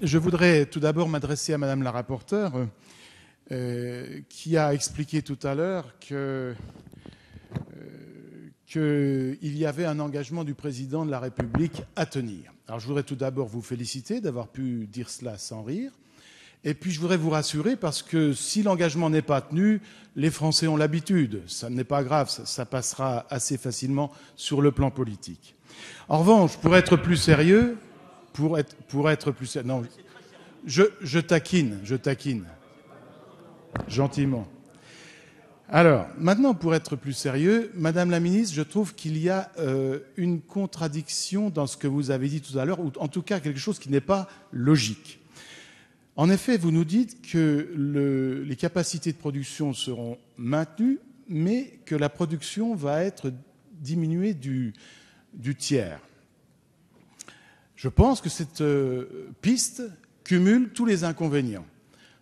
Je voudrais tout d'abord m'adresser à Madame la rapporteure, qui a expliqué tout à l'heure qu'il y avait un engagement du président de la République à tenir. Alors je voudrais tout d'abord vous féliciter d'avoir pu dire cela sans rire. Et puis je voudrais vous rassurer parce que si l'engagement n'est pas tenu, les Français ont l'habitude. Ça n'est pas grave, ça passera assez facilement sur le plan politique. En revanche, pour être plus sérieux, non, je taquine, gentiment. Alors, maintenant, pour être plus sérieux, Madame la ministre, je trouve qu'il y a une contradiction dans ce que vous avez dit tout à l'heure, ou en tout cas quelque chose qui n'est pas logique. En effet, vous nous dites que les capacités de production seront maintenues, mais que la production va être diminuée du tiers. Je pense que cette piste cumule tous les inconvénients.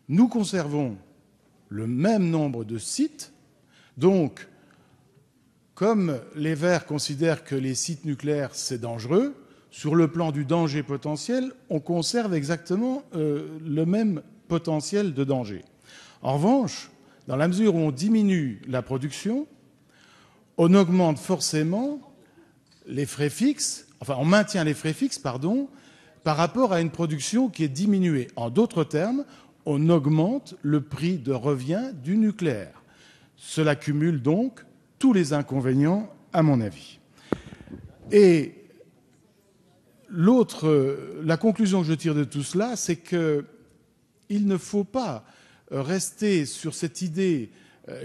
Nous conservons le même nombre de sites, donc, comme les Verts considèrent que les sites nucléaires, c'est dangereux, sur le plan du danger potentiel, on conserve exactement le même potentiel de danger. En revanche, dans la mesure où on diminue la production, on augmente forcément les frais fixes, enfin on maintient les frais fixes, par rapport à une production qui est diminuée. En d'autres termes, on augmente le prix de revient du nucléaire. Cela cumule donc tous les inconvénients, à mon avis. Et la conclusion que je tire de tout cela, c'est qu'il ne faut pas rester sur cette idée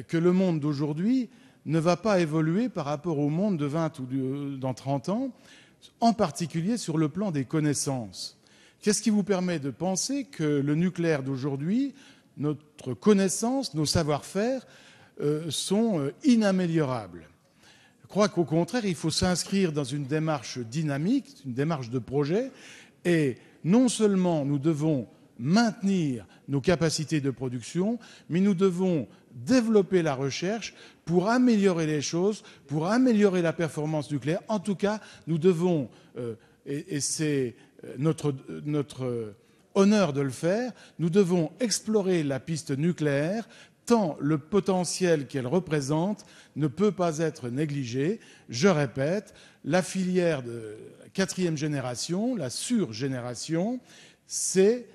que le monde d'aujourd'hui ne va pas évoluer par rapport au monde de 20 ou dans 30 ans, en particulier sur le plan des connaissances. Qu'est-ce qui vous permet de penser que le nucléaire d'aujourd'hui, notre connaissance, nos savoir-faire, sont inaméliorables? Je crois qu'au contraire, il faut s'inscrire dans une démarche dynamique, une démarche de projet, et non seulement nous devons maintenir nos capacités de production, mais nous devons développer la recherche pour améliorer les choses, pour améliorer la performance nucléaire. En tout cas, nous devons, et c'est notre honneur de le faire, nous devons explorer la piste nucléaire tant le potentiel qu'elle représente ne peut pas être négligé. Je répète, la filière de 4e génération, la surgénération, c'est,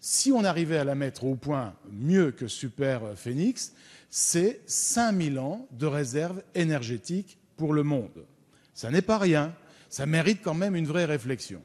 si on arrivait à la mettre au point mieux que Super Phénix, c'est 5000 ans de réserve énergétique pour le monde. Ça n'est pas rien, ça mérite quand même une vraie réflexion.